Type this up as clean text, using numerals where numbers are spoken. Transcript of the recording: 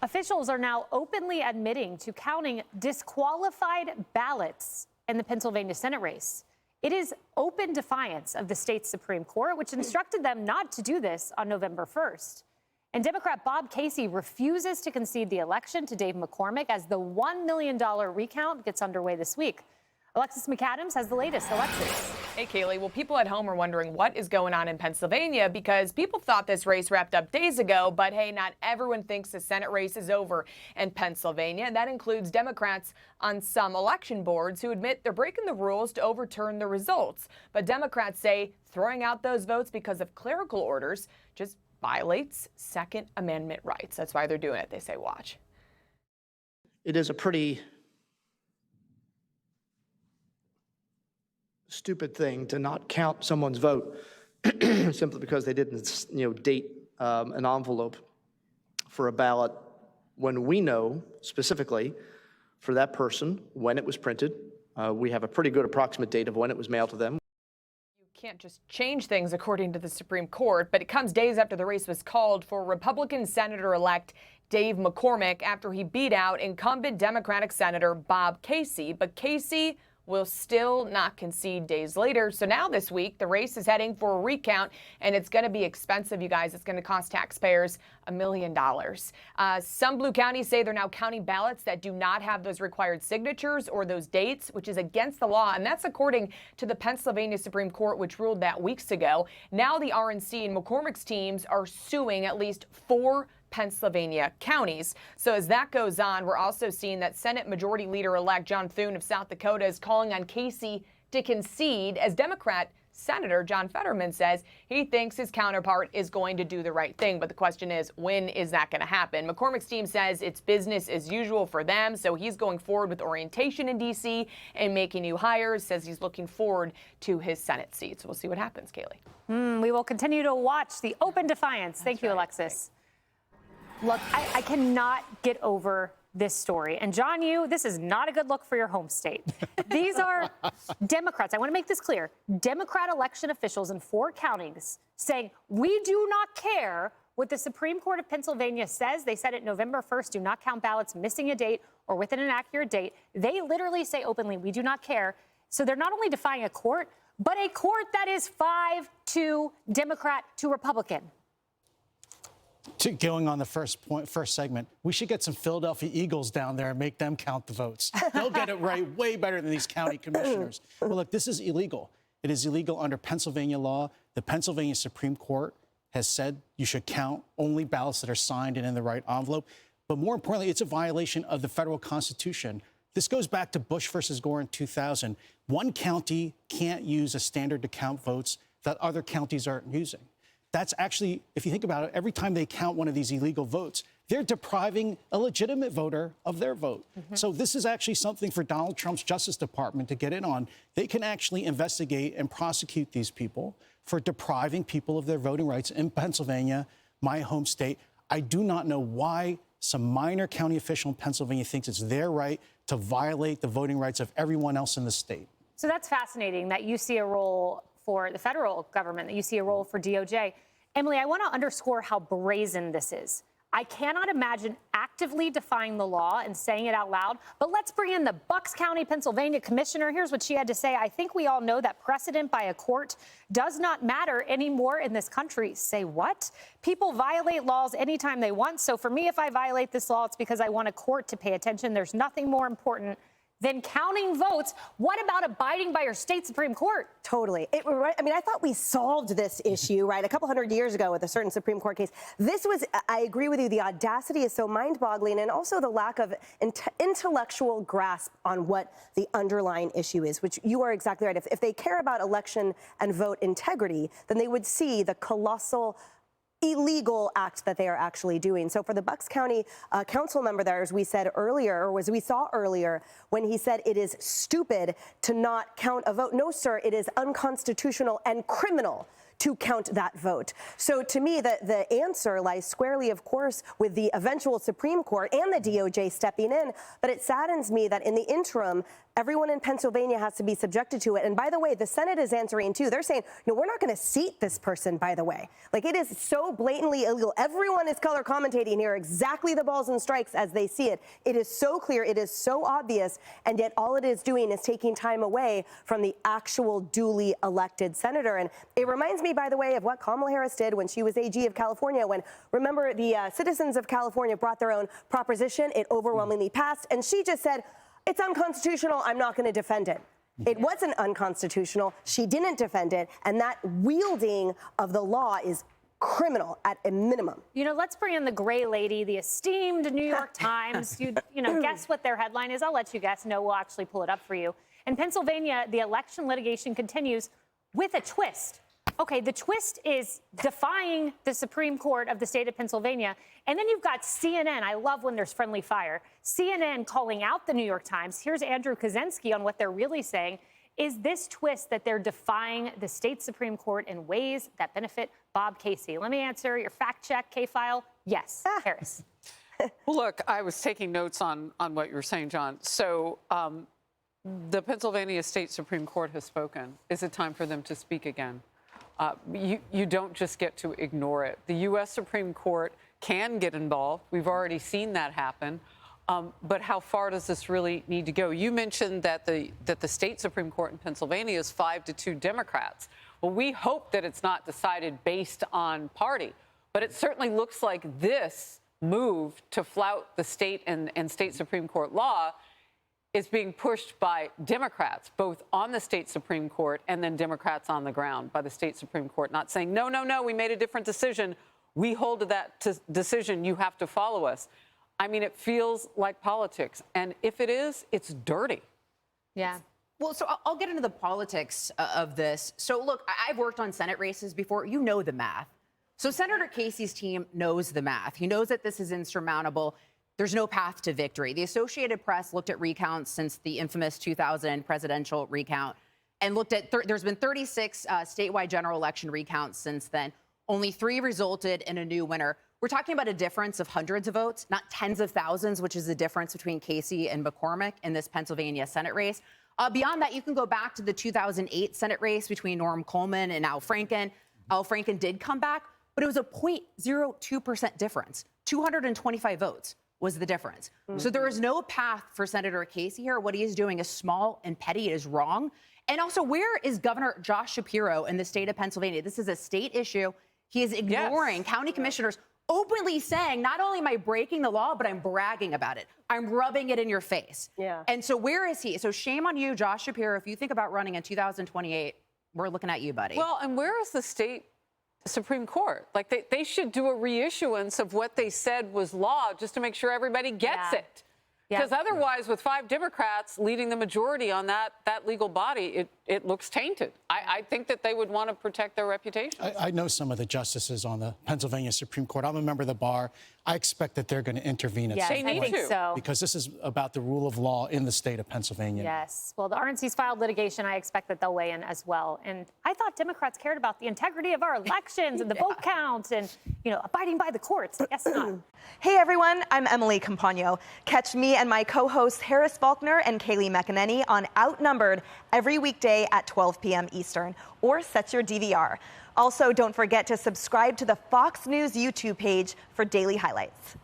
Officials are now openly admitting to counting disqualified ballots in the Pennsylvania Senate race. It is open defiance of the state's Supreme Court, which instructed them not to do this on November 1st. And Democrat Bob Casey refuses to concede the election to Dave McCormick as the $1 million recount gets underway this week. Alexis McAdams has the latest. Alexis. Hey, Kaylee. Well, people at home are wondering what is going on in Pennsylvania because people thought this race wrapped up days ago. But hey, not everyone thinks the Senate race is over in Pennsylvania. And that includes Democrats on some election boards who admit they're breaking the rules to overturn the results. But Democrats say throwing out those votes because of clerical orders just violates Second Amendment rights. That's why they're doing it. They say, watch. It is a pretty stupid thing to not count someone's vote simply because they didn't, date an envelope for a ballot when we know specifically for that person when it was printed. We have a pretty good approximate date of when it was mailed to them. Can't just change things according to the Supreme Court, but it comes days after the race was called for Republican Senator-elect Dave McCormick after he beat out incumbent Democratic Senator Bob Casey. But Casey will still not concede days later. So now this week, the race is heading for a recount, and it's going to be expensive, you guys. It's going to cost taxpayers $1 million. Some blue counties say they're now counting ballots that do not have those required signatures or those dates, which is against the law. And that's according to the Pennsylvania Supreme Court, which ruled that weeks ago. Now the RNC and McCormick's teams are suing at least 4 Pennsylvania counties. So as that goes on, we're also seeing that Senate Majority Leader-elect John Thune of South Dakota is calling on Casey to concede, as Democrat Senator John Fetterman says he thinks his counterpart is going to do the right thing. But the question is, when is that going to happen? McCormick's team says it's business as usual for them, so he's going forward with orientation in D.C. and making new hires, says he's looking forward to his Senate seat. So we'll see what happens, Kaylee. We will continue to watch the open defiance. Thank you, Alexis. Look, I cannot get over this story. And John, this is not a good look for your home state. These are Democrats. I want to make this clear. Democrat election officials in 4 counties saying, we do not care what the Supreme Court of Pennsylvania says. They said it November 1st, do not count ballots missing a date or within an accurate date. They literally say openly, we do not care. So they're not only defying a court, but a court that is 5-2 Democrat to Republican. Going on the first segment, we should get some Philadelphia Eagles down there and make them count the votes. They'll get it right way better than these county commissioners. Well, look, this is illegal. It is illegal under Pennsylvania law. The Pennsylvania Supreme Court has said you should count only ballots that are signed and in the right envelope. But more importantly, it's a violation of the federal Constitution. This goes back to Bush versus Gore in 2000. One county can't use a standard to count votes that other counties aren't using. That's actually, if you think about it, every time they count one of these illegal votes, they're depriving a legitimate voter of their vote. So this is actually something for Donald Trump's Justice Department to get in on. They can actually investigate and prosecute these people for depriving people of their voting rights in Pennsylvania, my home state. I do not know why some minor county official in Pennsylvania thinks it's their right to violate the voting rights of everyone else in the state. So that's fascinating that you see a role for the federal government, that you see a role for DOJ. Emily, I want to underscore how brazen this is. I cannot imagine actively defying the law and saying it out loud, but let's bring in the Bucks County, Pennsylvania commissioner. Here's what she had to say. I think we all know that precedent by a court does not matter anymore in this country. Say what? People violate laws anytime they want. So for me, if I violate this law, it's because I want a court to pay attention. There's nothing more important than counting votes. What about abiding by your state Supreme Court? Totally. I mean, I thought we solved this issue, right, a couple hundred years ago with a certain Supreme Court case. This was, I agree with you, the audacity is so mind-boggling, and also the lack of intellectual grasp on what the underlying issue is, which you are exactly right. If they care about election and vote integrity, then they would see the colossal illegal act that they are actually doing. So for the Bucks County council member there, as we said earlier, or as we saw earlier, when he said it is stupid to not count a vote. No, sir, it is unconstitutional and criminal to count that vote. So to me, the answer lies squarely, of course, with the eventual Supreme Court and the DOJ stepping in. But it saddens me that in the interim, everyone in Pennsylvania has to be subjected to it. And by the way, the Senate is answering too. They're saying, no, we're not going to seat this person, by the way. Like, it is so blatantly illegal. Everyone is color commentating here exactly the balls and strikes as they see it. It is so clear. It is so obvious. And yet all it is doing is taking time away from the actual duly elected senator. And it reminds me, by the way, of what Kamala Harris did when she was AG of California, when, remember, the citizens of California brought their own proposition. It overwhelmingly passed. And she just said, it's unconstitutional. I'm not going to defend it. It wasn't unconstitutional. She didn't defend it. And that wielding of the law is criminal at a minimum. You know, let's bring in the gray lady, the esteemed New York Times. You know, guess what their headline is? I'll let you guess. No, we'll actually pull it up for you. In Pennsylvania, the election litigation continues with a twist. Okay, the twist is defying the Supreme Court of the state of Pennsylvania. And then you've got CNN. I love when there's friendly fire. CNN calling out the New York Times. Here's Andrew Kaczynski on what they're really saying. Is this twist that they're defying the state Supreme Court in ways that benefit Bob Casey? Let me answer your fact check, K-File. Yes, Harris. Well, look, I was taking notes on what you were saying, John. So the Pennsylvania State Supreme Court has spoken. Is it time for them to speak again? You don't just get to ignore it. The U.S. Supreme Court can get involved. We've already seen that happen. But how far does this really need to go? You mentioned that the state Supreme Court in Pennsylvania is 5-2 Democrats. Well, we hope that it's not decided based on party. But it certainly looks like this move to flout the state and state Supreme Court law is being pushed by Democrats, both on the state Supreme Court and then Democrats on the ground by the state Supreme Court, not saying, no, we made a different decision. We hold to that decision. You have to follow us. I mean, it feels like politics. And if it is, it's dirty. Yeah. Well, so I'll get into the politics of this. So, look, I've worked on Senate races before. You know the math. So Senator Casey's team knows the math. He knows that this is insurmountable. There's no path to victory. The Associated Press looked at recounts since the infamous 2000 presidential recount and looked at there's been 36 statewide general election recounts since then. Only 3 resulted in a new winner. We're talking about a difference of hundreds of votes, not tens of thousands, which is the difference between Casey and McCormick in this Pennsylvania Senate race. Beyond that, you can go back to the 2008 Senate race between Norm Coleman and Al Franken. Al Franken did come back, but it was a 0.02% difference, 225 votes. Was the difference. So there is no path for Senator Casey here. What he is doing is small and petty. It is wrong. And also, where is Governor Josh Shapiro in the state of Pennsylvania? This is a state issue. He is ignoring county commissioners openly saying, not only am I breaking the law, but I'm bragging about it. I'm rubbing it in your face. Yeah. And so where is he? So shame on you, Josh Shapiro. If you think about running in 2028, we're looking at you, buddy. Well, and where is the state Supreme Court? Like, they should do a reissuance of what they said was law just to make sure everybody gets it. Because otherwise, with 5 Democrats leading the majority on that legal body, it looks tainted. I think that they would want to protect their reputation. I know some of the justices on the Pennsylvania Supreme Court. I'm a member of the bar. I expect that they're going to intervene at some I point. think so. Because this is about the rule of law in the state of Pennsylvania. Yes. Well, the RNC's filed litigation. I expect that they'll weigh in as well. And I thought Democrats cared about the integrity of our elections and the vote count and, abiding by the courts. I guess not. Hey, everyone. I'm Emily Campagno. Catch me and my co-hosts Harris Faulkner and Kaylee McEnany on Outnumbered every weekday at 12 p.m. Eastern, or set your DVR. Also, don't forget to subscribe to the Fox News YouTube page for daily highlights.